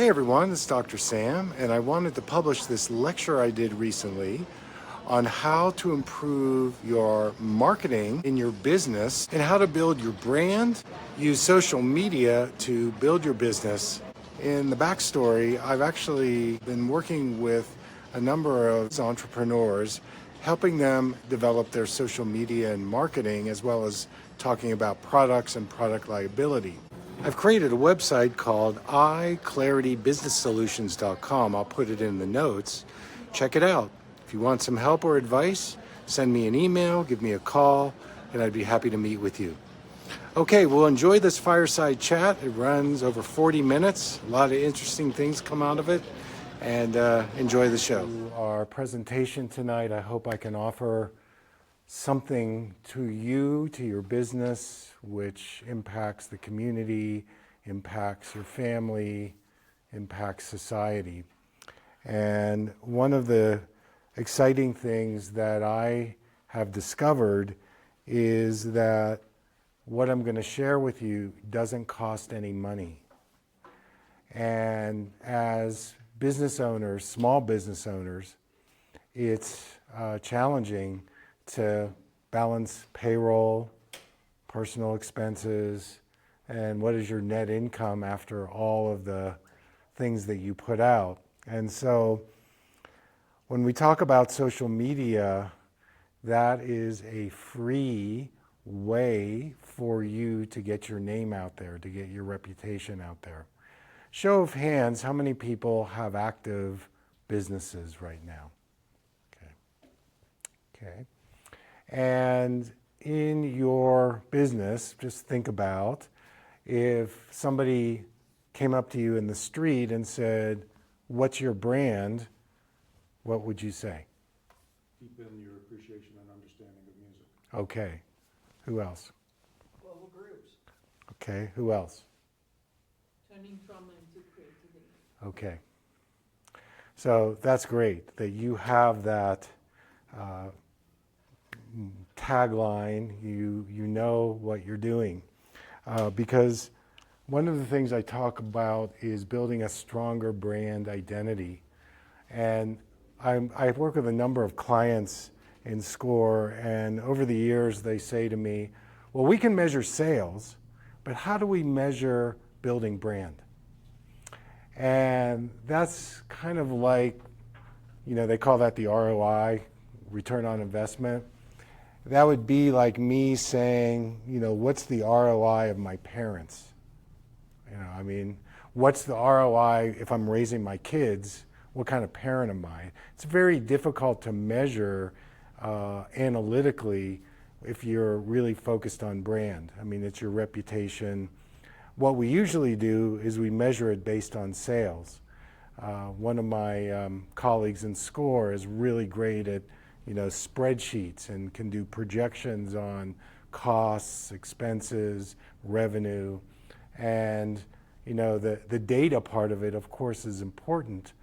Hey everyone, this is Dr. Sam, and I wanted to publish this lecture I did recently on how to improve your marketing in your business and how to build your brand, use social media to build your business. In the backstory, I've actually been working with a number of entrepreneurs, helping them develop their social media and marketing, as well as talking about products and product liability. I've created a website called iClarityBusinessSolutions.com. I'll put it in the notes. Check it out. If you want some help or advice, send me an email, give me a call, and I'd be happy to meet with you. Okay, we'll enjoy this fireside chat. It runs over 40 minutes. A lot of interesting things come out of it, and enjoy the show. Our presentation tonight, I hope I can offer something to you, to your business, which impacts the community, impacts your family, impacts society. And one of the exciting things that I have discovered is that what I'm going to share with you doesn't cost any money. And as business owners, small business owners, it's challenging to balance payroll, personal expenses, and what is your net income after all of the things that you put out. And so when we talk about social media, that is a free way for you to get your name out there, to get your reputation out there. Show of hands, how many people have active businesses right now? Okay. And in your business, just think about if somebody came up to you in the street and said, "What's your brand?" What would you say? Deepen your appreciation and understanding of music. Okay. Who else? Global groups. Okay. Who else? Turning trauma into creativity. Okay. So that's great that you have that tagline, you know what you're doing. Because one of the things I talk about is building a stronger brand identity. And I work with a number of clients in SCORE, and over the years they say to me, well, we can measure sales, but how do we measure building brand? And that's kind of like, they call that the ROI, return on investment. That would be like me saying, what's the ROI of my parents? What's the ROI if I'm raising my kids? What kind of parent am I? It's very difficult to measure analytically if you're really focused on brand. It's your reputation. What we usually do is we measure it based on sales. One of my colleagues in SCORE is really great at spreadsheets and can do projections on costs, expenses, revenue. And the data part of it, of course, is important.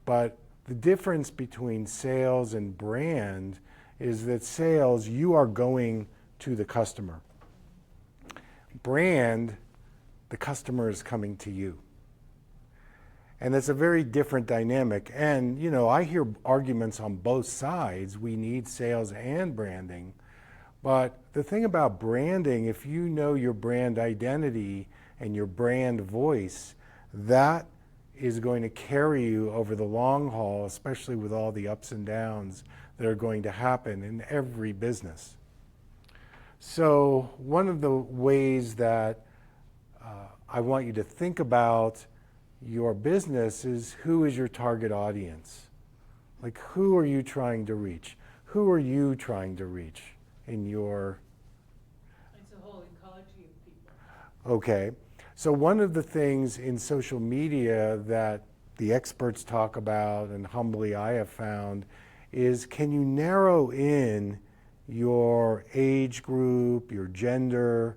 But the difference between sales and brand is that sales, you are going to the customer. Brand, the customer is coming to you. And it's a very different dynamic. And, I hear arguments on both sides. We need sales and branding. But the thing about branding, if you know your brand identity and your brand voice, that is going to carry you over the long haul, especially with all the ups and downs that are going to happen in every business. So one of the ways that I want you to think about your business is, who is your target audience? Like, who are you trying to reach? Who are you trying to reach in your... It's a whole ecology of people. Okay. So one of the things in social media that the experts talk about, and humbly I have found, is can you narrow in your age group, your gender,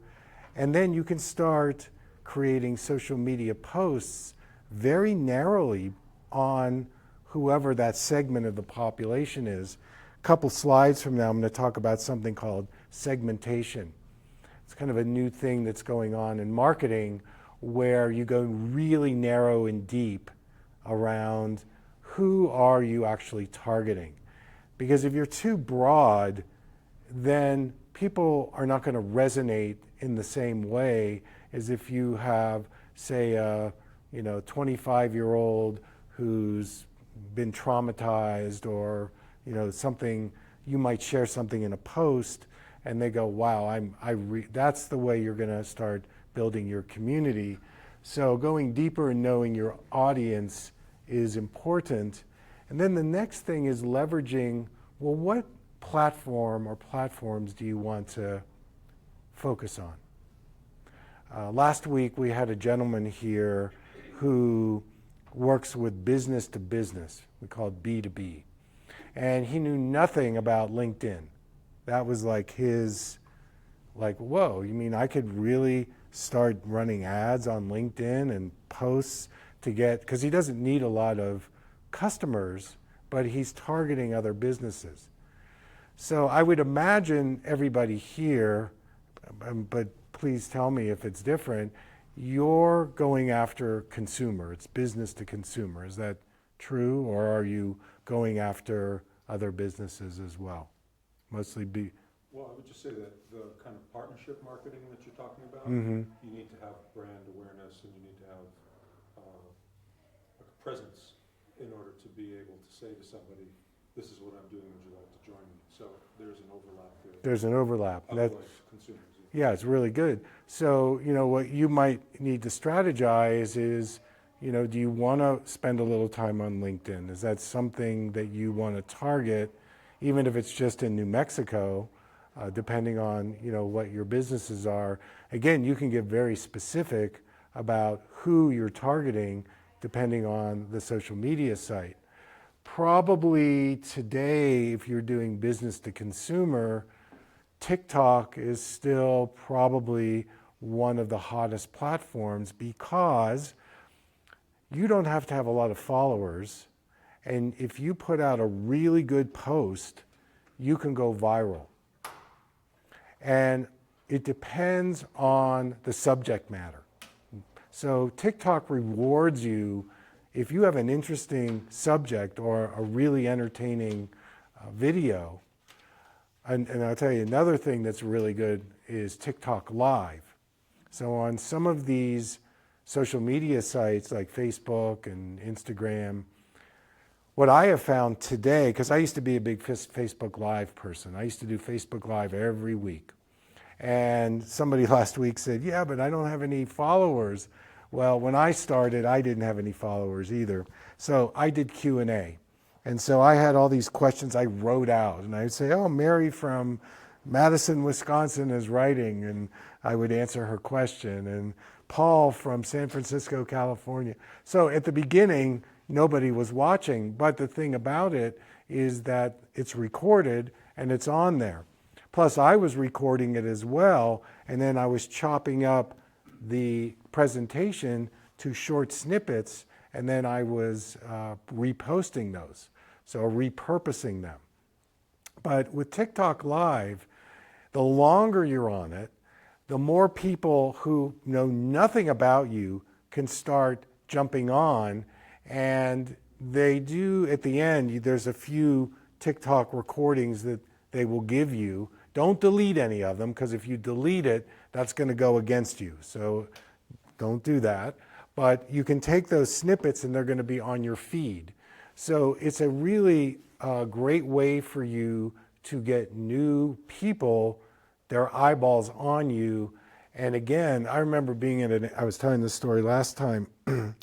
and then you can start creating social media posts very narrowly on whoever that segment of the population is. A couple slides from now, I'm going to talk about something called segmentation. It's kind of a new thing that's going on in marketing, where you go really narrow and deep around who are you actually targeting. Because if you're too broad, then people are not going to resonate in the same way as if you have, say, a 25-year-old who's been traumatized, or something. You might share something in a post, and they go, "Wow, that's the way you're going to start building your community." So going deeper and knowing your audience is important. And then the next thing is leveraging, well, what platform or platforms do you want to focus on? Last week we had a gentleman here who works with business to business. We call it B2B. And he knew nothing about LinkedIn. That was like his, whoa, you mean I could really start running ads on LinkedIn and posts to get, because he doesn't need a lot of customers, but he's targeting other businesses. So I would imagine everybody here, but please tell me if it's different, you're going after consumer. It's business to consumer. Is that true, or are you going after other businesses as well? Mostly B. Well, I would just say that the kind of partnership marketing that you're talking about, Mm-hmm. you need to have brand awareness, and you need to have a presence in order to be able to say to somebody, "This is what I'm doing, would you like to join me?" So there's an overlap there. There's an overlap. Otherwise, consumers. Yeah, it's really good. So, what you might need to strategize is, do you want to spend a little time on LinkedIn? Is that something that you want to target, even if it's just in New Mexico, depending on, what your businesses are? Again, you can get very specific about who you're targeting depending on the social media site. Probably today, if you're doing business to consumer, TikTok is still probably one of the hottest platforms, because you don't have to have a lot of followers, and if you put out a really good post, you can go viral. And it depends on the subject matter. So TikTok rewards you if you have an interesting subject or a really entertaining video. And I'll tell you another thing that's really good is TikTok Live. So on some of these social media sites like Facebook and Instagram, what I have found today, because I used to be a big Facebook Live person. I used to do Facebook Live every week. And somebody last week said, "Yeah, but I don't have any followers." Well, when I started, I didn't have any followers either. So I did Q&A. And so I had all these questions I wrote out, and I would say, "Oh, Mary from Madison, Wisconsin is writing," and I would answer her question, and Paul from San Francisco, California. So at the beginning, nobody was watching, but the thing about it is that it's recorded and it's on there. Plus, I was recording it as well, and then I was chopping up the presentation to short snippets, and then I was reposting those. So repurposing them. But with TikTok Live, the longer you're on it, the more people who know nothing about you can start jumping on. And they do, at the end, there's a few TikTok recordings that they will give you. Don't delete any of them, because if you delete it, that's going to go against you. So don't do that. But you can take those snippets and they're going to be on your feed. So it's a really great way for you to get new people, their eyeballs on you. And again, I remember being I was telling this story last time.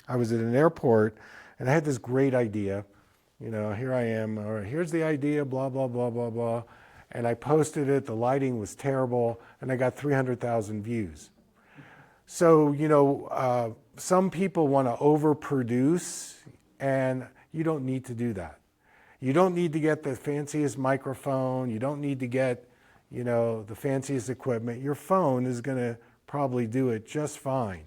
I was at an airport and I had this great idea. Here I am, or here's the idea, blah, blah, blah, blah, blah. And I posted it, the lighting was terrible, and I got 300,000 views. So, some people want to overproduce, and you don't need to do that. You don't need to get the fanciest microphone. You don't need to get, the fanciest equipment. Your phone is going to probably do it just fine.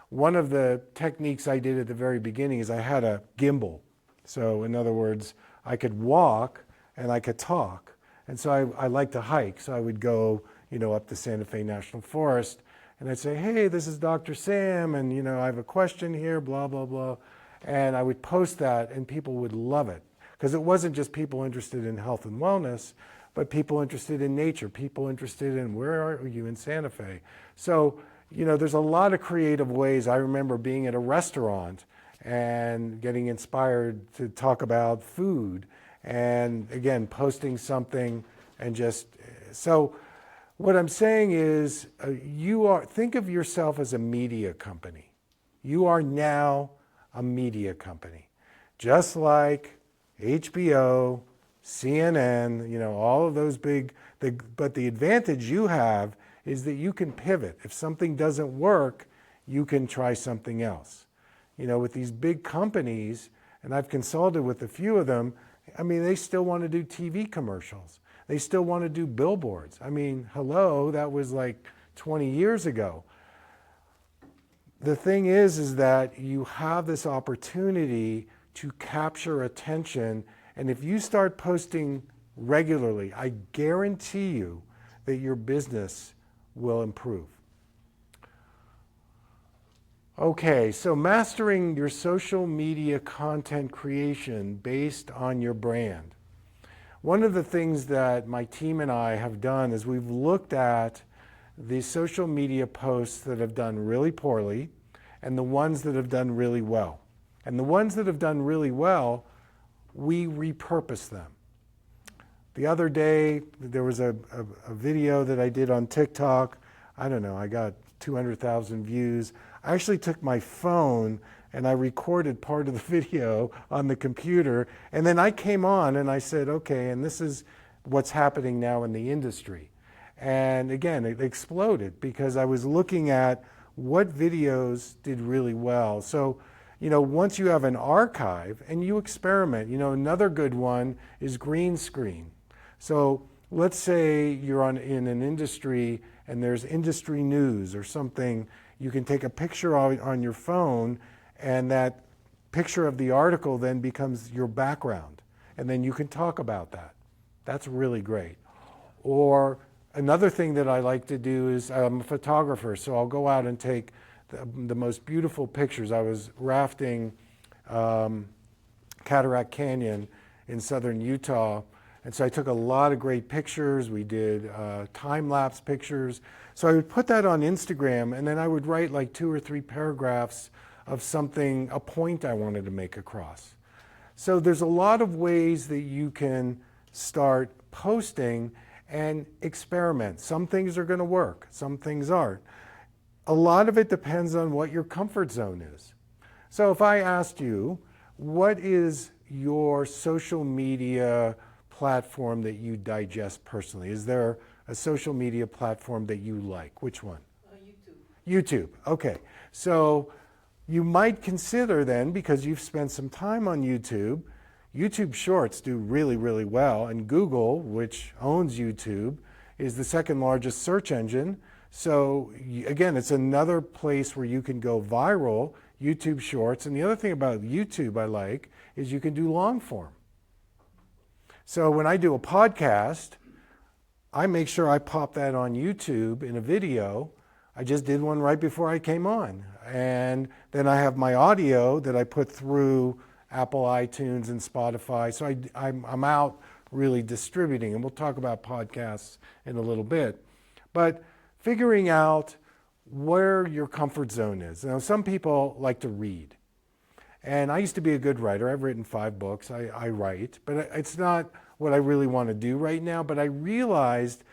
One of the techniques I did at the very beginning is I had a gimbal. So in other words, I could walk and I could talk. And so I like to hike. So I would go, up to Santa Fe National Forest, and I'd say, hey, this is Dr. Sam, and I have a question here, blah, blah, blah. And I would post that, and people would love it. Because it wasn't just people interested in health and wellness, but people interested in nature, people interested in where are you in Santa Fe. So, there's a lot of creative ways. I remember being at a restaurant and getting inspired to talk about food, and again, posting something, and so what I'm saying is, think of yourself as a media company. You are now a media company, just like HBO, CNN, all of those but the advantage you have is that you can pivot. If something doesn't work, you can try something else. With these big companies, and I've consulted with a few of them, they still want to do TV commercials. They still want to do billboards. Hello, that was like 20 years ago. The thing is that you have this opportunity to capture attention, and if you start posting regularly, I guarantee you that your business will improve. Okay, so mastering your social media content creation based on your brand. One of the things that my team and I have done is we've looked at the social media posts that have done really poorly and the ones that have done really well. And the ones that have done really well, we repurpose them. The other day, there was a video that I did on TikTok. I don't know, I got 200,000 views. I actually took my phone and I recorded part of the video on the computer, and then I came on and I said, okay, and this is what's happening now in the industry. And again, it exploded because I was looking at what videos did really well. So, once you have an archive and you experiment, another good one is green screen. So let's say you're in an industry and there's industry news or something, you can take a picture on your phone, and that picture of the article then becomes your background, and then you can talk about that. That's really great. Or another thing that I like to do is, I'm a photographer, so I'll go out and take the most beautiful pictures. I was rafting Cataract Canyon in southern Utah, and so I took a lot of great pictures. We did time-lapse pictures. So I would put that on Instagram, and then I would write like 2 or 3 paragraphs of something, a point I wanted to make across. So there's a lot of ways that you can start posting and experiment. Some things are going to work, some things aren't. A lot of it depends on what your comfort zone is. So if I asked you, what is your social media platform that you digest personally? Is there a social media platform that you like? Which one? YouTube. YouTube, okay. So you might consider then, because you've spent some time on YouTube, YouTube Shorts do really, really well, and Google, which owns YouTube, is the second largest search engine. So again, it's another place where you can go viral, YouTube Shorts. And the other thing about YouTube I like is you can do long form. So when I do a podcast, I make sure I pop that on YouTube in a video. I just did one right before I came on. And then I have my audio that I put through Apple iTunes and Spotify. So I'm out really distributing. And we'll talk about podcasts in a little bit. But figuring out where your comfort zone is. Now, some people like to read. And I used to be a good writer. I've written 5 books. I write. But it's not what I really want to do right now. But I realized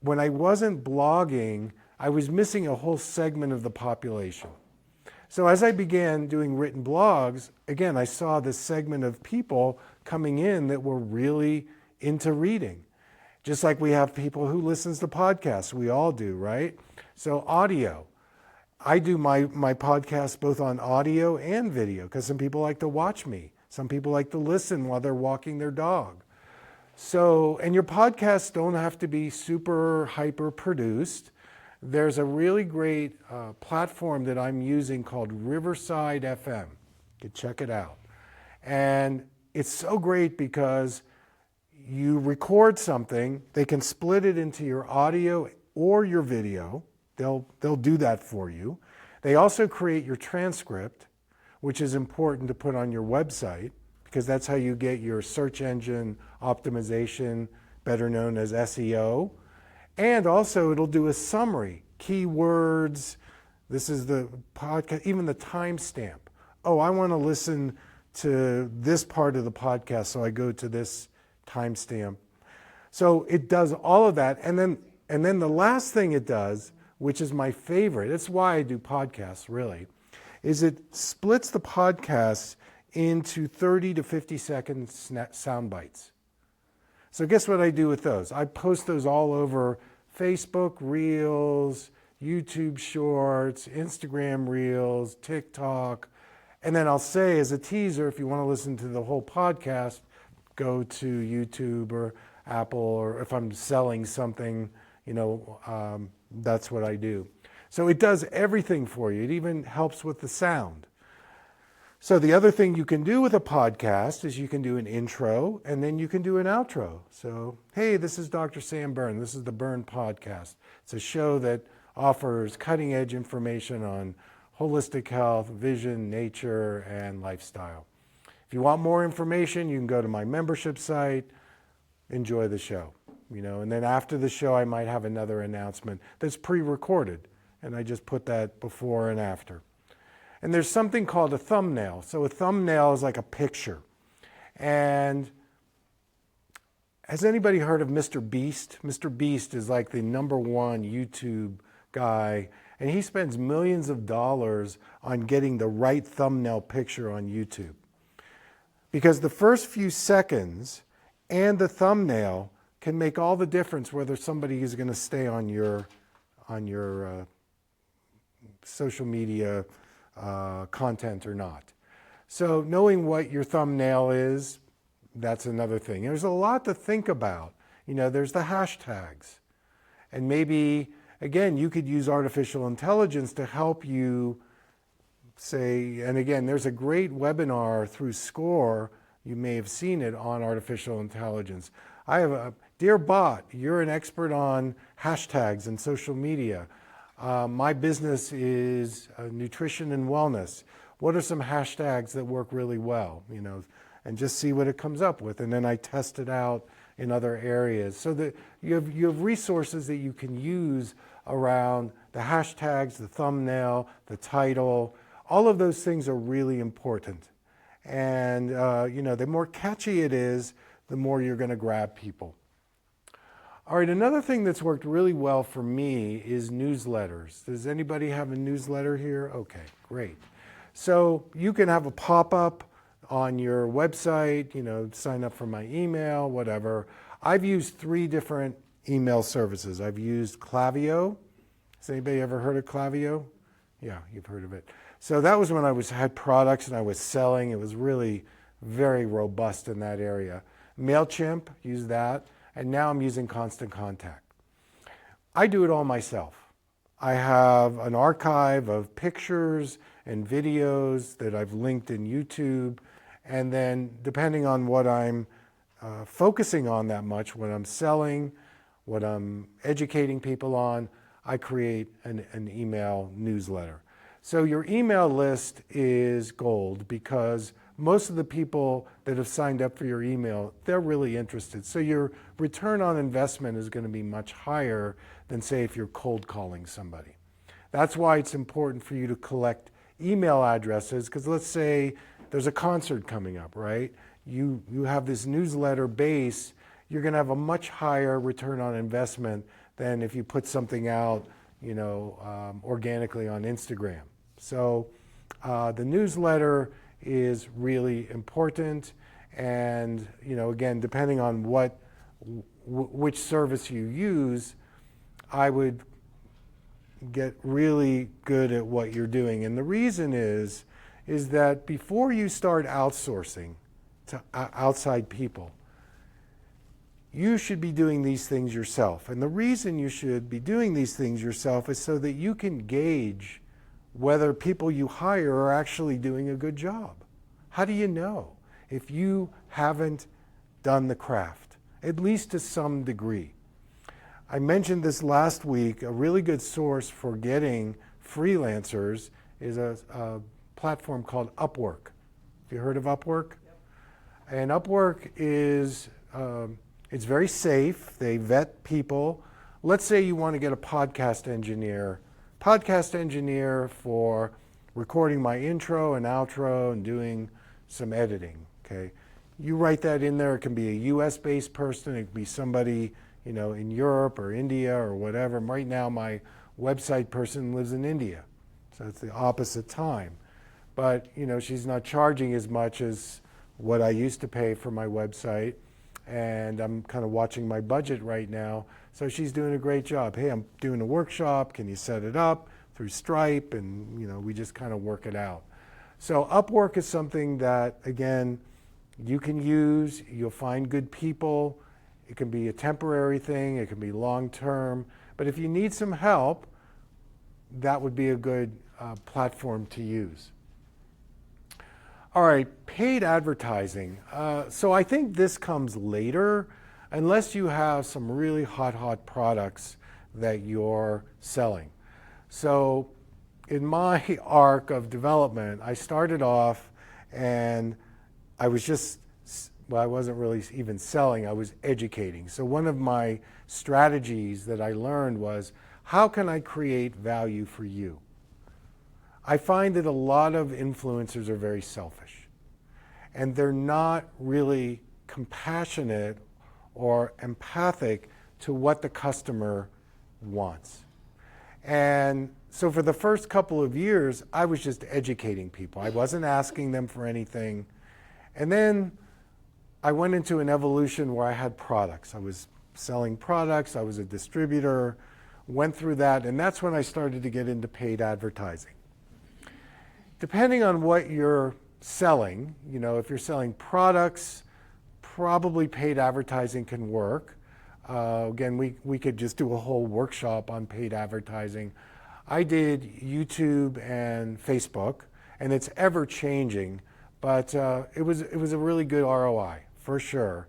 when I wasn't blogging, I was missing a whole segment of the population. So as I began doing written blogs, again, I saw this segment of people coming in that were really into reading. Just like we have people who listens to podcasts. We all do, right? So audio. I do my podcast both on audio and video because some people like to watch me. Some people like to listen while they're walking their dog. So, and your podcasts don't have to be super hyper produced. There's a really great platform that I'm using called Riverside FM. You can check it out. And it's so great because you record something, they can split it into your audio or your video, They'll do that for you. They also create your transcript, which is important to put on your website because that's how you get your search engine optimization, better known as SEO. And also it'll do a summary, keywords. This is the podcast, even the timestamp. Oh, I want to listen to this part of the podcast, so I go to this timestamp. So it does all of that. And then the last thing it does, which is my favorite, it's why I do podcasts really, is it splits the podcasts into 30 to 50 second sound bites. So guess what I do with those? I post those all over Facebook Reels, YouTube Shorts, Instagram Reels, TikTok, and then I'll say as a teaser, if you want to listen to the whole podcast, go to YouTube or Apple, or if I'm selling something, that's what I do. So it does everything for you. It even helps with the sound. So the other thing you can do with a podcast is you can do an intro and then you can do an outro. So, hey, this is Dr. Sam Byrne. This is the Byrne Podcast. It's a show that offers cutting edge information on holistic health, vision, nature, and lifestyle. If you want more information, you can go to my membership site, enjoy the show. And then after the show, I might have another announcement that's pre-recorded, and I just put that before and after. And there's something called a thumbnail. So a thumbnail is like a picture. And has anybody heard of Mr. Beast? Mr. Beast is like the #1 YouTube guy, and he spends millions of dollars on getting the right thumbnail picture on YouTube. Because the first few seconds and the thumbnail can make all the difference whether somebody is going to stay on your social media content or not. So knowing what your thumbnail is, that's another thing. There's a lot to think about. There's the hashtags. And maybe, again, you could use artificial intelligence to help you say, and again, there's a great webinar through SCORE, you may have seen it, on artificial intelligence. I have a, dear bot, you're an expert on hashtags and social media. My business is nutrition and wellness. What are some hashtags that work really well? And just see what it comes up with. And then I test it out in other areas. So that you have resources that you can use around the hashtags, the thumbnail, the title. All of those things are really important. And the more catchy it is, the more you're going to grab people. All right, another thing that's worked really well for me is newsletters. Does anybody have a newsletter here? Okay, great. So you can have a pop-up on your website, sign up for my email, whatever. I've used 3 different email services. I've used Klaviyo. Has anybody ever heard of Klaviyo? Yeah, you've heard of it. So that was when I had products and I was selling. It was really very robust in that area. MailChimp, use that. And now I'm using Constant Contact. I do it all myself. I have an archive of pictures and videos that I've linked in YouTube. And then depending on what I'm focusing on that much, what I'm selling, what I'm educating people on, I create an email newsletter. So your email list is gold because most of the people that have signed up for your email, they're really interested. So your return on investment is going to be much higher than, say, if you're cold calling somebody. That's why it's important for you to collect email addresses, because let's say there's a concert coming up, right? You have this newsletter base, you're going to have a much higher return on investment than if you put something out, organically on Instagram. So the newsletter is really important, and again, depending on which service you use, I would get really good at what you're doing. And the reason is that before you start outsourcing to outside people, you should be doing these things yourself. And the reason you should be doing these things yourself is so that you can gauge whether people you hire are actually doing a good job. How do you know if you haven't done the craft, at least to some degree? I mentioned this last week. A really good source for getting freelancers is a platform called Upwork. Have you heard of Upwork? Yep. And Upwork is, it's very safe. They vet people. Let's say you want to get a podcast engineer for recording my intro and outro and doing some editing, okay? You write that in there. It can be a US-based person. It can be somebody, you know, in Europe or India or whatever. Right now, my website person lives in India, so it's the opposite time. But, you know, she's not charging as much as what I used to pay for my website, and I'm kind of watching my budget right now. So she's doing a great job. Hey, I'm doing a workshop. Can you set it up through Stripe? And, you know, we just kind of work it out. So Upwork is something that, again, you can use. You'll find good people. It can be a temporary thing. It can be long-term. But if you need some help, that would be a good platform to use. All right, paid advertising. So I think this comes later, unless you have some really hot products that you're selling. So in my arc of development, I started off and I was just, well, I wasn't really even selling, I was educating. So one of my strategies that I learned was, how can I create value for you? I find that a lot of influencers are very selfish, and they're not really compassionate or empathic to what the customer wants. And so for the first couple of years, I was just educating people. I wasn't asking them for anything. And then I went into an evolution where I had products. I was selling products, I was a distributor, went through that, and that's when I started to get into paid advertising. Depending on what you're selling, you know, if you're selling products, probably paid advertising can work. Again, we could just do a whole workshop on paid advertising. I did YouTube and Facebook, and it's ever changing, but it was a really good ROI for sure.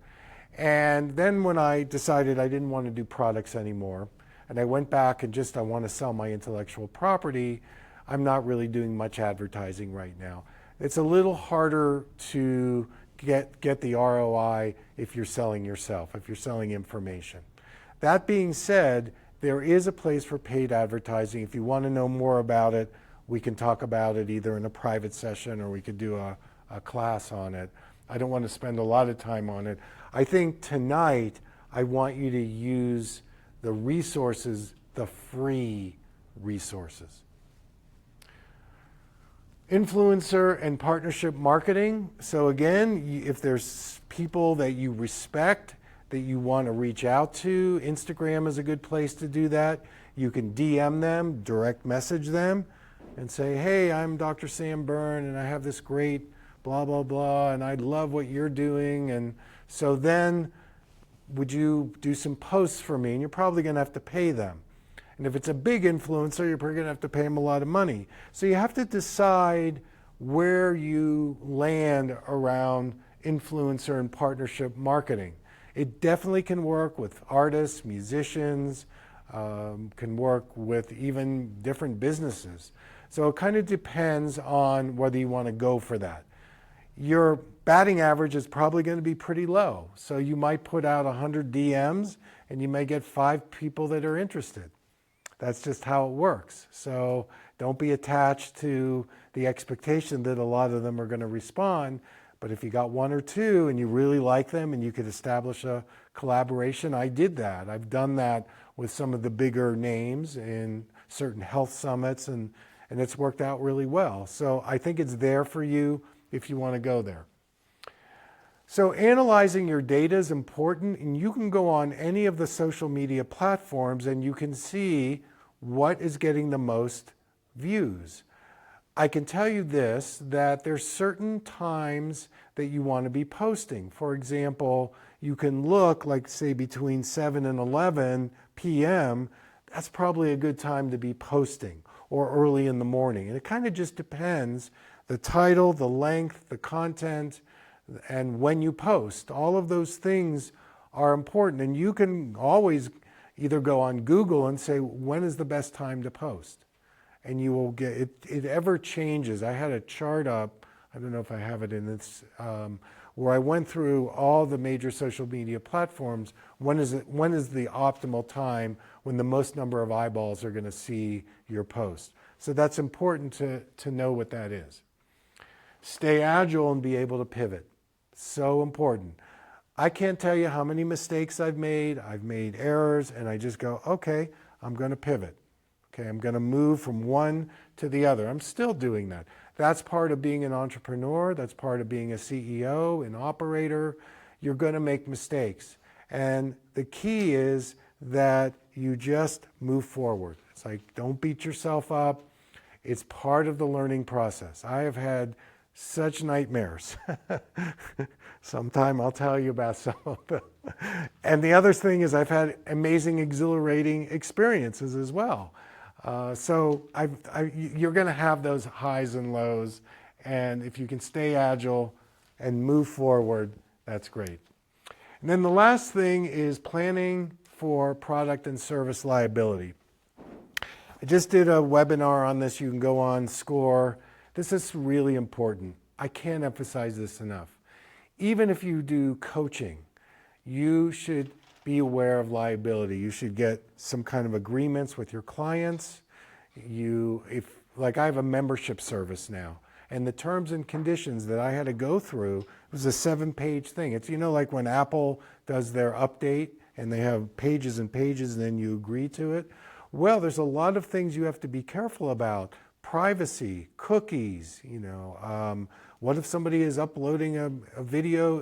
And then when I decided I didn't want to do products anymore, and I went back and I want to sell my intellectual property, I'm not really doing much advertising right now. It's a little harder to get the ROI if you're selling yourself, if you're selling information. That being said, there is a place for paid advertising. If you want to know more about it, we can talk about it either in a private session or we could do a class on it. I don't want to spend a lot of time on it. I think tonight I want you to use the resources, the free resources. Influencer and partnership marketing. So again, if there's people that you respect, that you want to reach out to, Instagram is a good place to do that. You can DM them, direct message them, and say, hey, I'm Dr. Sam Byrne, and I have this great blah, blah, blah, and I love what you're doing. And so then, would you do some posts for me? And you're probably going to have to pay them. And if it's a big influencer, you're probably going to have to pay them a lot of money. So you have to decide where you land around influencer and partnership marketing. It definitely can work with artists, musicians, can work with even different businesses. So it kind of depends on whether you want to go for that. Your batting average is probably going to be pretty low. So you might put out 100 DMs and you may get 5 people that are interested. That's just how it works. So don't be attached to the expectation that a lot of them are going to respond. But if you got 1 or 2 and you really like them and you could establish a collaboration, I did that. I've done that with some of the bigger names in certain health summits, and it's worked out really well. So I think it's there for you if you want to go there. So analyzing your data is important, and you can go on any of the social media platforms and you can see what is getting the most views. I can tell you this, that there's certain times that you want to be posting. For example, you can look like, say, between 7 and 11 p.m., that's probably a good time to be posting, or early in the morning. And it kind of just depends, the title, the length, the content, and when you post. All of those things are important, and you can always, either go on Google and say, when is the best time to post? And you will get, it ever changes. I had a chart up, I don't know if I have it in this, where I went through all the major social media platforms. When is the optimal time when the most number of eyeballs are going to see your post? So that's important to know what that is. Stay agile and be able to pivot. So important. I can't tell you how many mistakes I've made. I've made errors, and I just go, okay, I'm going to pivot. Okay, I'm going to move from one to the other. I'm still doing that. That's part of being an entrepreneur. That's part of being a CEO, an operator. You're going to make mistakes. And the key is that you just move forward. It's like, don't beat yourself up. It's part of the learning process. I have had such nightmares. Sometime I'll tell you about some of them. And the other thing is I've had amazing, exhilarating experiences as well. So you're going to have those highs and lows, and if you can stay agile and move forward, that's great. And then the last thing is planning for product and service liability. I just did a webinar on this. You can go on SCORE. This is really important. I can't emphasize this enough. Even if you do coaching, you should be aware of liability. You should get some kind of agreements with your clients. Like I have a membership service now, and the terms and conditions that I had to go through, it was a 7-page thing. It's, like when Apple does their update and they have pages and pages and then you agree to it. Well, there's a lot of things you have to be careful about. Privacy, cookies, what if somebody is uploading a video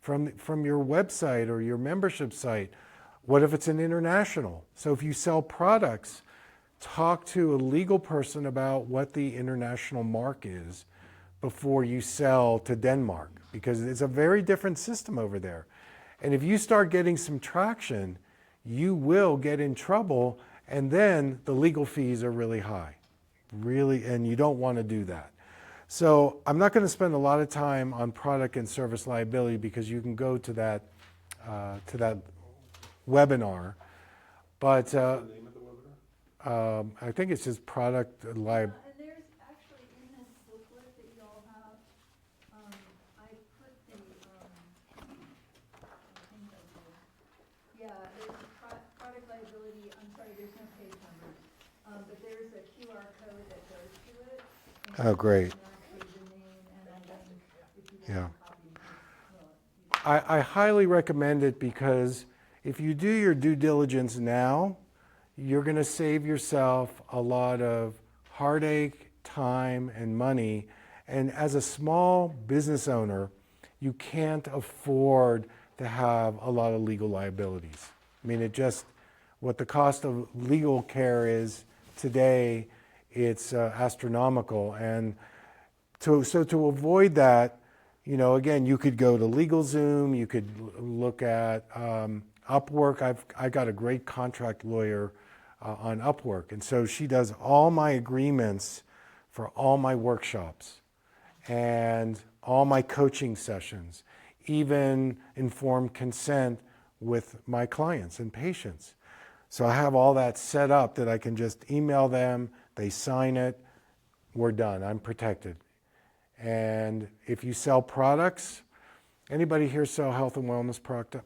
from your website or your membership site? What if it's an international? So if you sell products, talk to a legal person about what the international mark is before you sell to Denmark, because it's a very different system over there. And if you start getting some traction, you will get in trouble, and then the legal fees are really high. Really, and you don't want to do that. So I'm not going to spend a lot of time on product and service liability because you can go to that webinar. But What's the name of the webinar? I think it's just product liability. And there's actually in this booklet that you all have, I put the, I think I did. Yeah, there's product liability, I'm sorry, there's no page numbers, but there's a QR code that goes to it. Oh, great. Yeah. I highly recommend it because if you do your due diligence now, you're going to save yourself a lot of heartache, time, and money. And as a small business owner, you can't afford to have a lot of legal liabilities. I mean, what the cost of legal care is today, it's astronomical. And so to avoid that, again, you could go to LegalZoom, you could look at Upwork. I got a great contract lawyer on Upwork, and so she does all my agreements for all my workshops and all my coaching sessions, even informed consent with my clients and patients. So I have all that set up that I can just email them, they sign it, we're done, I'm protected. And if you sell products, anybody here sell health and wellness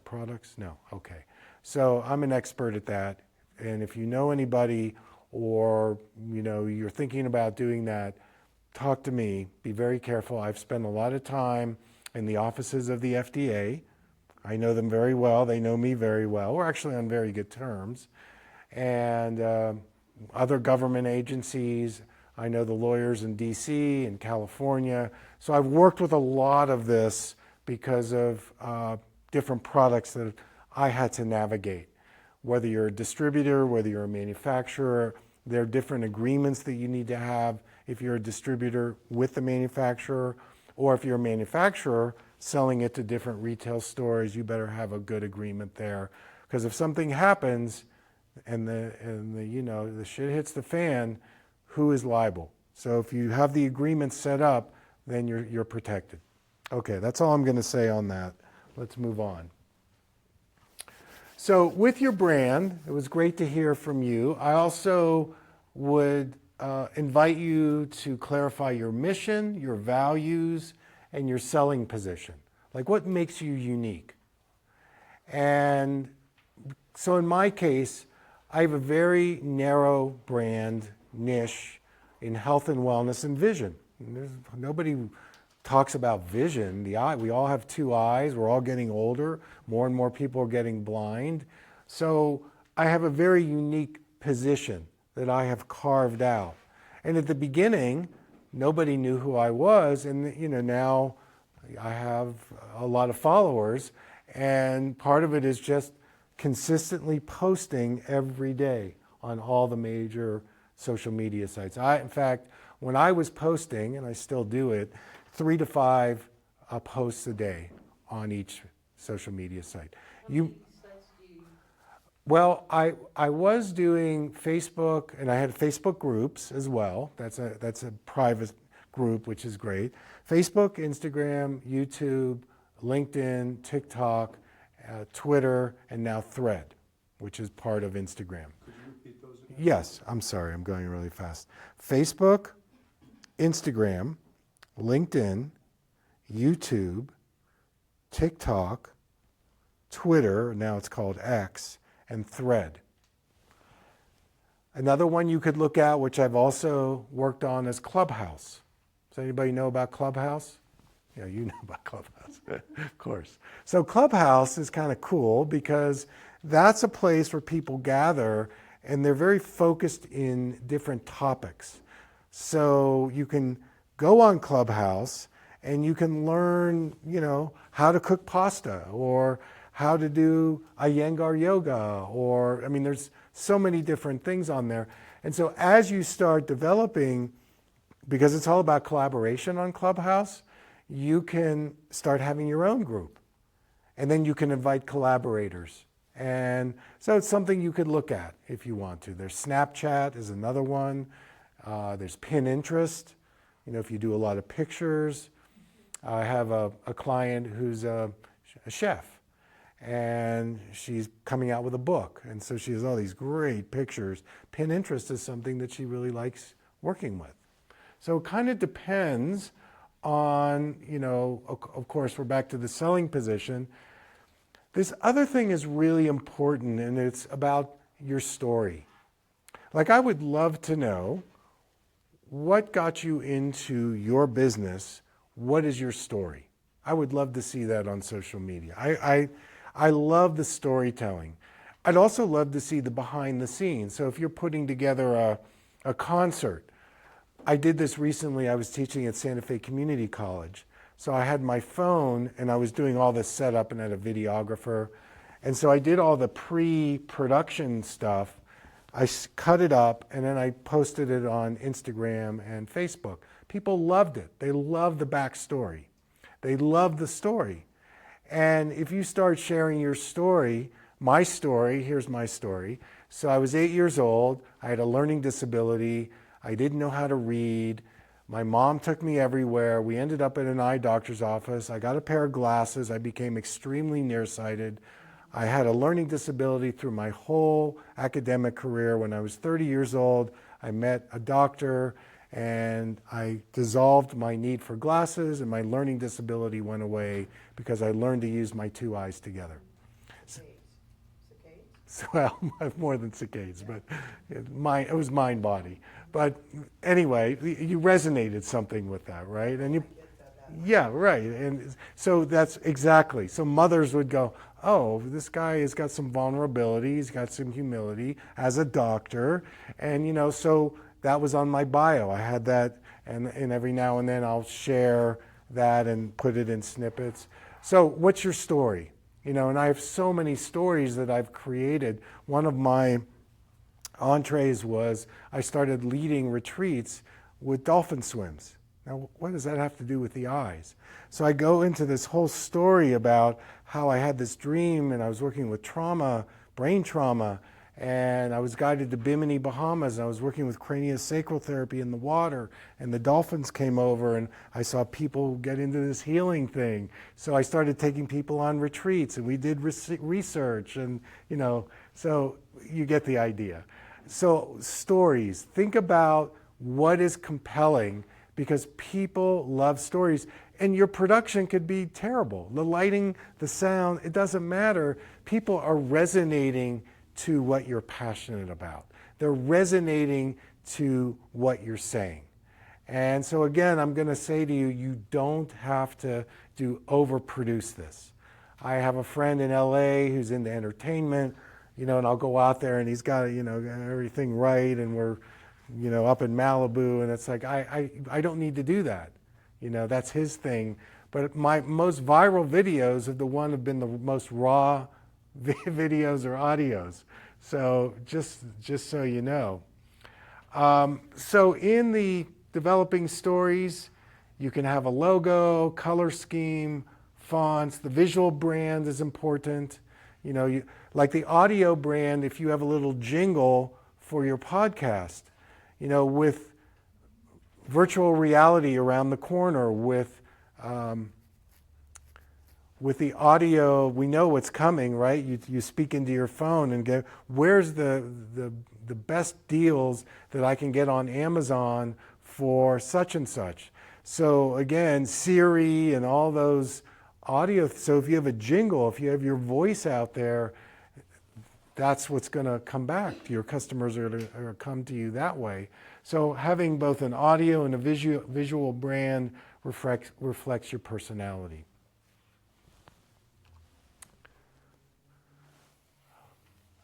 products? No, okay. So I'm an expert at that. And if you know anybody or you're thinking about doing that, talk to me. Be very careful. I've spent a lot of time in the offices of the FDA. I know them very well. They know me very well. We're actually on very good terms. And other government agencies. I know the lawyers in DC and California. So I've worked with a lot of this because of different products that I had to navigate. Whether you're a distributor, whether you're a manufacturer, there are different agreements that you need to have if you're a distributor with the manufacturer, or if you're a manufacturer selling it to different retail stores, you better have a good agreement there. Because if something happens and the shit hits the fan, who is liable? So if you have the agreement set up, then you're protected. Okay, that's all I'm going to say on that. Let's move on. So with your brand, it was great to hear from you. I also would invite you to clarify your mission, your values, and your selling position. Like what makes you unique? And so in my case, I have a very narrow brand niche in health and wellness and vision. Nobody talks about vision. The eye, we all have two eyes. We're all getting older. More and more people are getting blind. So I have a very unique position that I have carved out. And at the beginning, nobody knew who I was. And now I have a lot of followers. And part of it is just consistently posting every day on all the major social media sites. In fact, when I was posting, and I still do it, 3 to 5 posts a day on each social media site. Well, I was doing Facebook, and I had Facebook groups as well. That's a private group, which is great. Facebook, Instagram, YouTube, LinkedIn, TikTok, Twitter, and now Thread, which is part of Instagram. Could you repeat those again? Yes, I'm sorry, I'm going really fast. Facebook, Instagram, LinkedIn, YouTube, TikTok, Twitter, now it's called X, and Thread. Another one you could look at, which I've also worked on, is Clubhouse. Does anybody know about Clubhouse? Yeah, you know about Clubhouse, of course. So Clubhouse is kind of cool because that's a place where people gather and they're very focused in different topics. So you can go on Clubhouse and you can learn, how to cook pasta or how to do Iyengar yoga, or, there's so many different things on there. And so as you start developing, because it's all about collaboration on Clubhouse, you can start having your own group. And then you can invite collaborators. And so it's something you could look at if you want to. There's Snapchat is another one. There's Pinterest, if you do a lot of pictures. I have a client who's a chef, and she's coming out with a book. And so she has all these great pictures. Pinterest is something that she really likes working with. So it kind of depends on, of course, we're back to the selling position. This other thing is really important, and it's about your story. Like, I would love to know what got you into your business. What is your story? I would love to see that on social media. I love the storytelling. I'd also love to see the behind the scenes. So if you're putting together a concert, I did this recently. I was teaching at Santa Fe Community College. So I had my phone and I was doing all this setup and had a videographer. And so I did all the pre-production stuff. I cut it up and then I posted it on Instagram and Facebook. People loved it. They loved the backstory. They loved the story. And if you start sharing your story, here's my story. So I was 8 years old. I had a learning disability. I didn't know how to read. My mom took me everywhere. We ended up at an eye doctor's office. I got a pair of glasses. I became extremely nearsighted. I had a learning disability through my whole academic career. When I was 30 years old, I met a doctor and I dissolved my need for glasses and my learning disability went away because I learned to use my two eyes together. Cicadas? Well, more than cicadas, but it was mind body. But anyway, you resonated something with that, right? And yeah, right. And so that's exactly. So mothers would go, oh, this guy has got some vulnerability, he's got some humility as a doctor. And, so that was on my bio. I had that, and every now and then I'll share that and put it in snippets. So what's your story? And I have so many stories that I've created. One of my entrees was I started leading retreats with dolphin swims. Now, what does that have to do with the eyes? So I go into this whole story about how I had this dream and I was working with trauma, brain trauma, and I was guided to Bimini, Bahamas, and I was working with craniosacral therapy in the water, and the dolphins came over, and I saw people get into this healing thing. So I started taking people on retreats, and we did research, and so you get the idea. So stories, think about what is compelling, because people love stories. And your production could be terrible. The lighting, the sound, it doesn't matter. People are resonating to what you're passionate about. They're resonating to what you're saying. And so again, I'm going to say to you, you don't have to overproduce this. I have a friend in LA who's into entertainment, and I'll go out there and he's got, everything right, and we're, up in Malibu, and it's like, I don't need to do that. That's his thing. But my most viral videos have been the most raw videos or audios. So just so you know. So in the developing stories, you can have a logo, color scheme, fonts. The visual brand is important. Like the audio brand, if you have a little jingle for your podcast, with virtual reality around the corner, with the audio, we know what's coming, right? You speak into your phone and go, where's the best deals that I can get on Amazon for such and such? So again, Siri and all those audio. So if you have a jingle, if you have your voice out there, that's what's going to come back. Your customers are going to come to you that way. So having both an audio and a visual brand reflects your personality.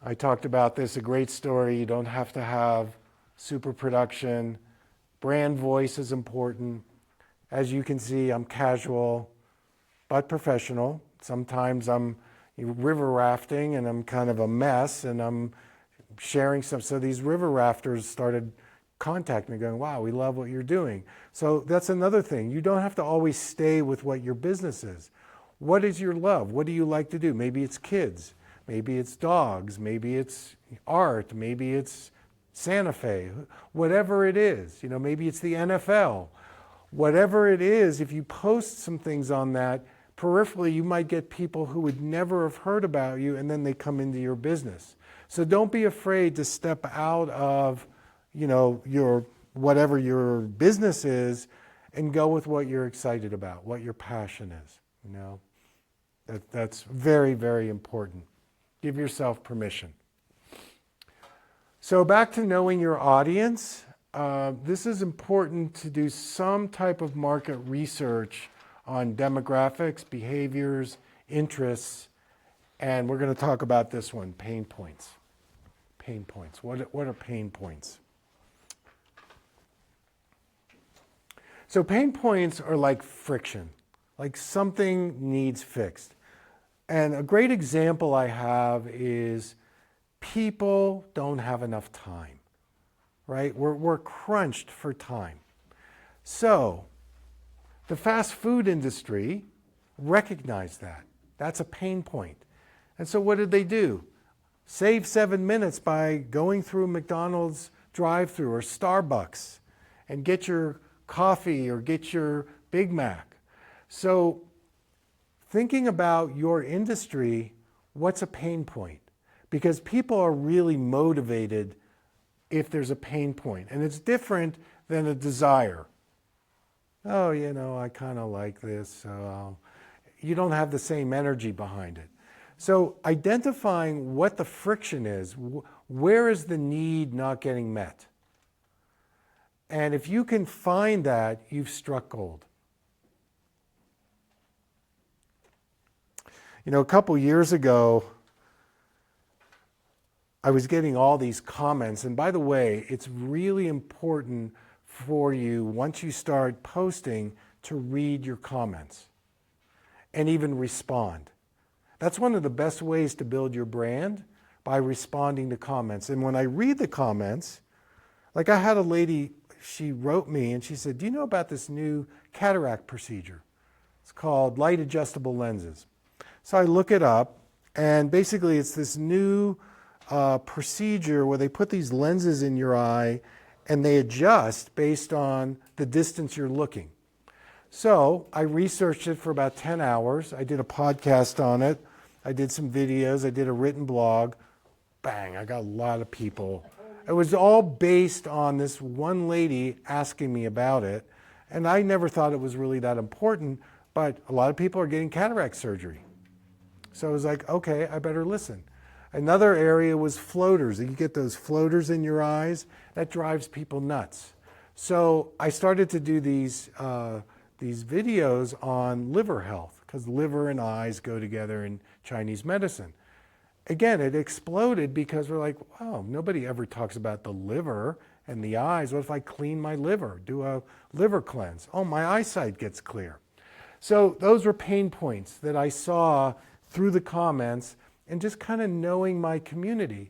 I talked about this, a great story. You don't have to have super production. Brand voice is important. As you can see, I'm casual but professional. Sometimes I'm river rafting and I'm kind of a mess and I'm sharing stuff. So these river rafters started contacting me going, wow, we love what you're doing. So that's another thing. You don't have to always stay with what your business is. What is your love? What do you like to do? Maybe it's kids. Maybe it's dogs. Maybe it's art. Maybe it's Santa Fe. Whatever it is. Maybe it's the NFL. Whatever it is, if you post some things on that, peripherally you might get people who would never have heard about you, and then they come into your business. So don't be afraid to step out of your whatever your business is and go with what you're excited about, what your passion is. That's very, very important. Give yourself permission. So back to knowing your audience. This is important to do some type of market research on demographics, behaviors, interests, and we're going to talk about this one, pain points. Pain points. What are pain points? So pain points are like friction, like something needs fixed. And a great example I have is people don't have enough time, right? We're crunched for time. So the fast food industry recognized that. That's a pain point. And so what did they do? Save 7 minutes by going through McDonald's drive-thru or Starbucks and get your coffee or get your Big Mac. So thinking about your industry, what's a pain point? Because people are really motivated if there's a pain point. And it's different than a desire. Oh, I kind of like this. So you don't have the same energy behind it. So identifying what the friction is, where is the need not getting met? And if you can find that, you've struck gold. A couple years ago, I was getting all these comments. And by the way, it's really important for you, once you start posting, to read your comments and even respond. That's one of the best ways to build your brand, by responding to comments. And when I read the comments, like I had a lady, she wrote me and she said, do you know about this new cataract procedure? It's called light adjustable lenses. So I look it up, and basically it's this new procedure where they put these lenses in your eye and they adjust based on the distance you're looking. So I researched it for about 10 hours. I did a podcast on it. I did some videos. I did a written blog. Bang, I got a lot of people. It was all based on this one lady asking me about it. And I never thought it was really that important, but a lot of people are getting cataract surgery. So I was like, okay, I better listen. Another area was floaters. You get those floaters in your eyes. That drives people nuts. So I started to do these videos on liver health, because liver and eyes go together in Chinese medicine. Again, it exploded because we're like, wow, nobody ever talks about the liver and the eyes. What if I clean my liver, do a liver cleanse? Oh, my eyesight gets clear. So those were pain points that I saw through the comments and just kind of knowing my community.